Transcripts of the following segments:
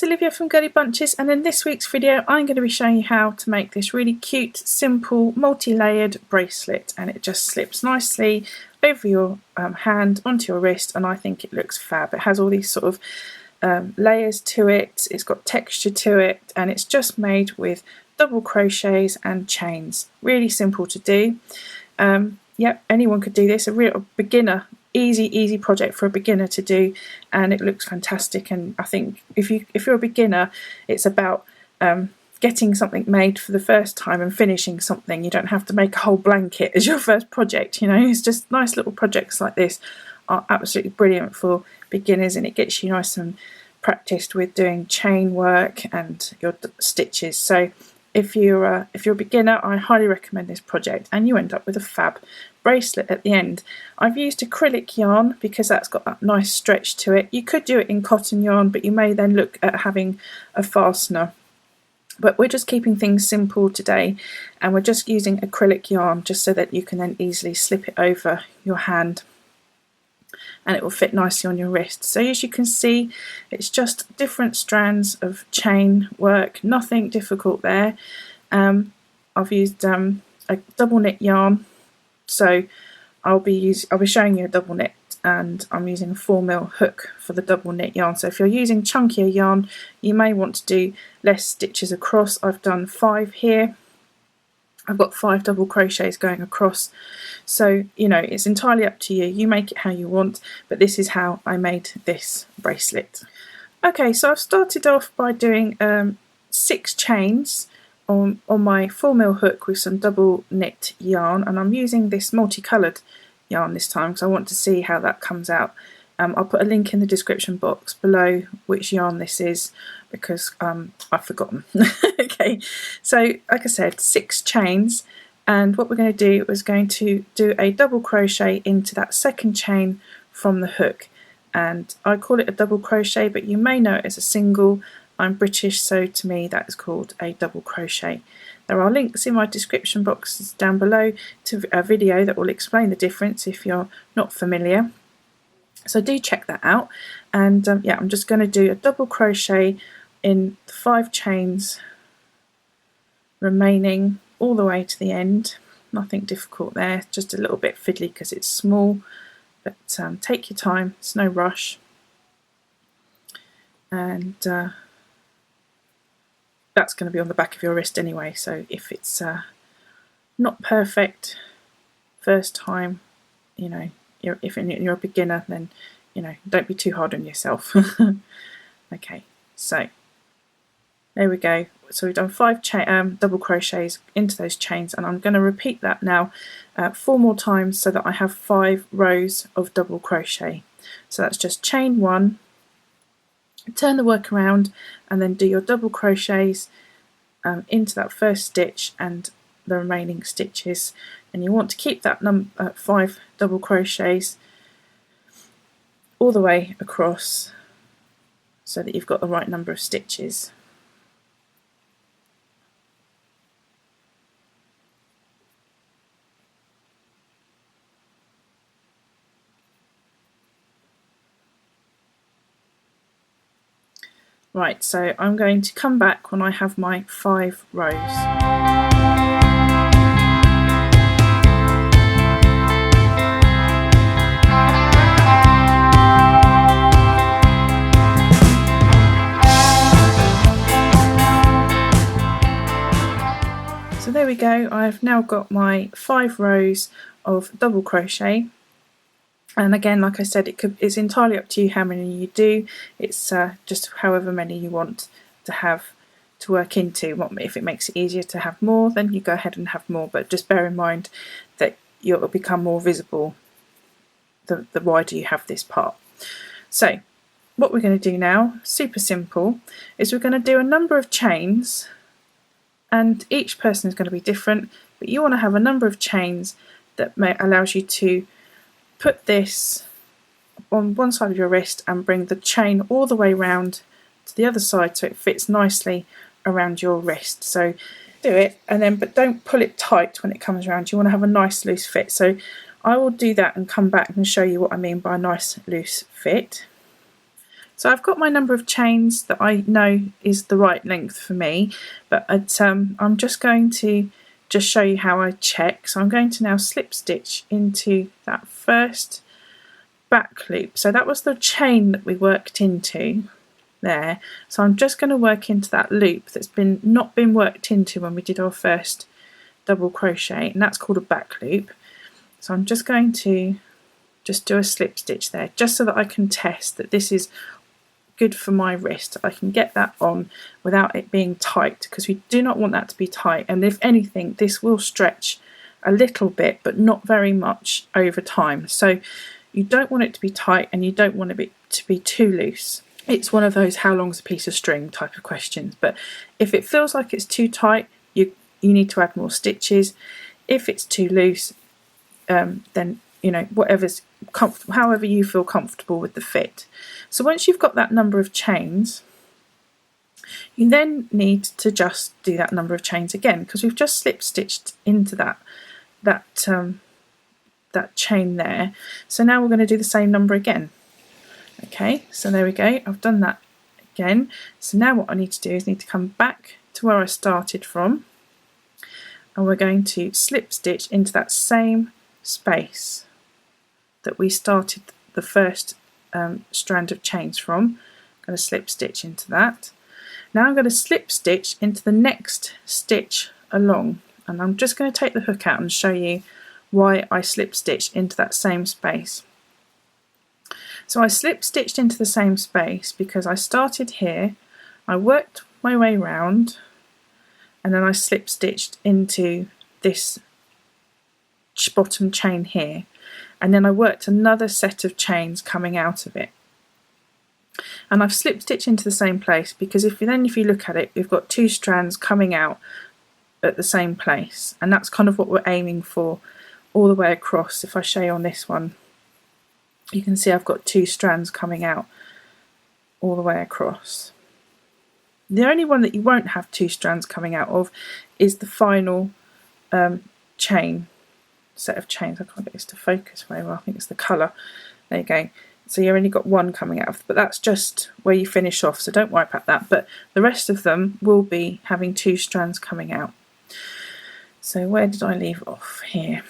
it's Olivia from Girlybunches, and in this week's video I'm going to be showing you how to make this really cute, simple, multi-layered bracelet, and it just slips nicely over your hand onto your wrist, and I think it looks fab. It has all these sort of layers to it, it's got texture to it, and it's just made with double crochets and chains. Really simple to do. Yep, anyone could do this, a real beginner easy project for a beginner to do, and it looks fantastic. And I think if you're a beginner, it's about getting something made for the first time and finishing something. You don't have to make a whole blanket as your first project, you know. It's just nice little projects like this are absolutely brilliant for beginners, and it gets you nice and practiced with doing chain work and your stitches. So if you're a beginner, I highly recommend this project, and you end up with a fab bracelet at the end. I've used acrylic yarn because that's got that nice stretch to it. You could do it in cotton yarn, but you may then look at having a fastener. But we're just keeping things simple today, and we're just using acrylic yarn just so that you can then easily slip it over your hand and it will fit nicely on your wrist. So as you can see, it's just different strands of chain work, nothing difficult there. I've used a double knit yarn, so I'll be showing you a double knit, and I'm using a 4mm hook for the double knit yarn. So if you're using chunkier yarn, you may want to do less stitches across. I've done 5 here. I've got 5 double crochets going across, so you know, it's entirely up to you. You make it how you want, but this is how I made this bracelet. Okay, so I've started off by doing 6 chains on my 4mm hook with some double knit yarn, and I'm using this multicoloured yarn this time because I want to see how that comes out. I'll put a link in the description box below which yarn this is, because I've forgotten. Okay, so like I said, 6 chains, and what we're going to do is going to do a double crochet into that second chain from the hook, and I call it a double crochet, but you may know it as a single. I'm British, so to me that is called a double crochet. There are links in my description boxes down below to a video that will explain the difference if you're not familiar. So do check that out. And yeah, I'm just going to do a double crochet in 5 chains remaining all the way to the end. Nothing difficult there, just a little bit fiddly because it's small, but take your time, it's no rush. And that's going to be on the back of your wrist anyway, so if it's not perfect first time, you know, if you're a beginner, then you know, don't be too hard on yourself. Okay, so there we go. So we've done 5 double crochets into those chains, and I'm going to repeat that now 4 more times so that I have 5 rows of double crochet. So that's just chain 1, turn the work around, and then do your double crochets into that first stitch and the remaining stitches, and you want to keep that 5 double crochets all the way across so that you've got the right number of stitches. Right, so I'm going to come back when I have my 5 rows. So there we go, I've now got my 5 rows of double crochet, and again, like I said, it's entirely up to you how many you do. It's just however many you want to have to work into. If it makes it easier to have more, then you go ahead and have more, but just bear in mind that you'll become more visible the wider you have this part. So what we're going to do now, super simple, is we're going to do a number of chains, and each person is going to be different, but you want to have a number of chains that allows you to put this on one side of your wrist and bring the chain all the way round to the other side so it fits nicely around your wrist. So do it, and then but don't pull it tight when it comes around. You want to have a nice loose fit. So I will do that and come back and show you what I mean by a nice loose fit. So I've got my number of chains that I know is the right length for me, but I'm just going to show you how I check. So I'm going to now slip stitch into that first back loop. So that was the chain that we worked into there. So I'm just going to work into that loop that's not been worked into when we did our first double crochet, and that's called a back loop. So I'm just going to do a slip stitch there, just so that I can test that this is good for my wrist. I can get that on without it being tight, because we do not want that to be tight, and if anything this will stretch a little bit but not very much over time. So you don't want it to be tight and you don't want it to be too loose. It's one of those how long's a piece of string type of questions, but if it feels like it's too tight, you need to add more stitches. If it's too loose, then you know, whatever's comfortable, however you feel comfortable with the fit. So once you've got that number of chains, you then need to just do that number of chains again, because we've just slip stitched into that chain there. So now we're going to do the same number again. Okay, so there we go, I've done that again. So now what I need to do is need to come back to where I started from, and we're going to slip stitch into that same space that we started the first strand of chains from. I'm going to slip stitch into that. Now I'm going to slip stitch into the next stitch along, and I'm just going to take the hook out and show you why I slip stitched into that same space. So I slip stitched into the same space because I started here, I worked my way round, and then I slip stitched into this bottom chain here, and then I worked another set of chains coming out of it, and I've slip stitched into the same place because if you look at it, we've got two strands coming out at the same place, and that's kind of what we're aiming for all the way across. If I show you on this one, you can see I've got two strands coming out all the way across. The only one that you won't have two strands coming out of is the final set of chains. I can't get this to focus very well, I think it's the colour. There you go. So you only got one coming out of, but that's just where you finish off, so don't worry about that. But the rest of them will be having two strands coming out. So where did I leave off? Here.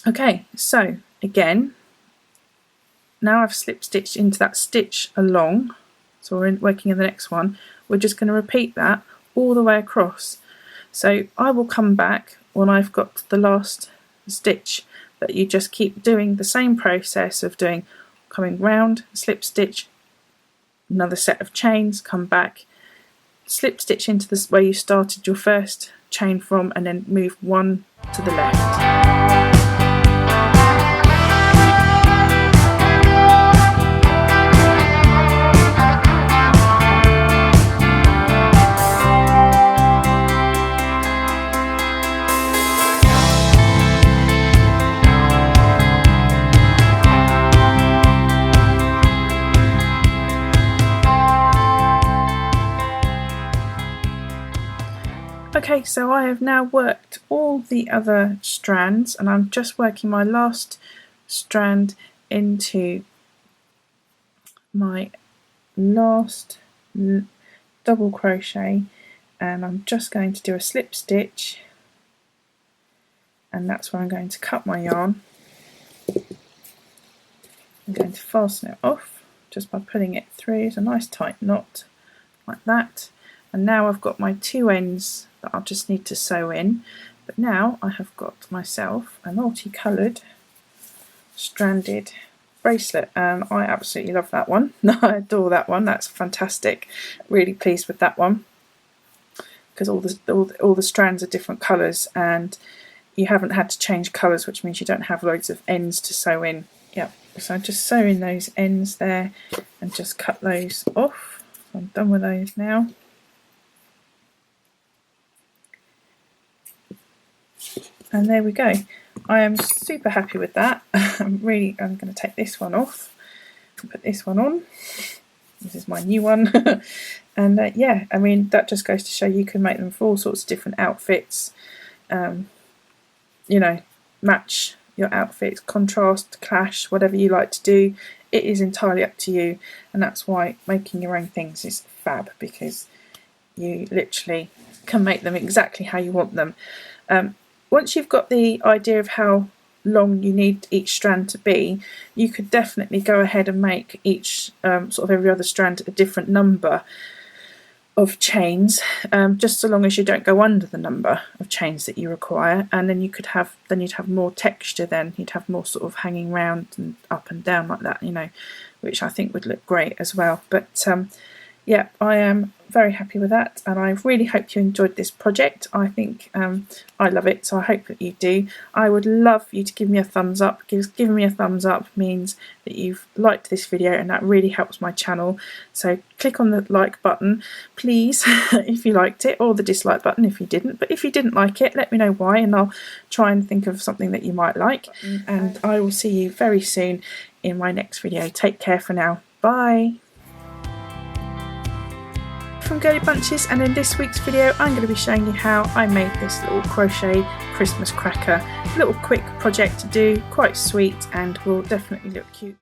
Okay, so again, now I've slip stitched into that stitch along, so we're working in the next one. We're just going to repeat that all the way across. So I will come back when I've got the last stitch, but you just keep doing the same process of coming round, slip stitch, another set of chains, come back, slip stitch into this where you started your first chain from, and then move one to the left. Okay, so I have now worked all the other strands, and I'm just working my last strand into my last double crochet, and I'm just going to do a slip stitch, and that's where I'm going to cut my yarn. I'm going to fasten it off just by pulling it through. It's a nice tight knot like that, and now I've got my two ends that I'll just need to sew in. But now I have got myself a multicoloured stranded bracelet, and I absolutely love that one. I adore that one. That's fantastic. Really pleased with that one because all the strands are different colours, and you haven't had to change colours, which means you don't have loads of ends to sew in. Yep. So I just sew in those ends there and just cut those off. I'm done with those now. And there we go. I am super happy with that. I'm going to take this one off and put this one on. This is my new one. And yeah, I mean, that just goes to show you can make them for all sorts of different outfits. You know, match your outfits, contrast, clash, whatever you like to do. It is entirely up to you, and that's why making your own things is fab, because you literally can make them exactly how you want them. Once you've got the idea of how long you need each strand to be, you could definitely go ahead and make each sort of every other strand a different number of chains, just so long as you don't go under the number of chains that you require, and then you'd have more texture. Then you'd have more sort of hanging round and up and down like that, you know, which I think would look great as well. But yeah, I am very happy with that, and I really hope you enjoyed this project. I think I love it, so I hope that you do. I would love you to give me a thumbs up, because giving me a thumbs up means that you've liked this video, and that really helps my channel. So click on the like button, please, if you liked it, or the dislike button if you didn't. But if you didn't like it, let me know why, and I'll try and think of something that you might like. And I will see you very soon in my next video. Take care for now. Bye. From Girlybunches, and in this week's video I'm going to be showing you how I made this little crochet Christmas cracker. Little quick project to do, quite sweet, and will definitely look cute.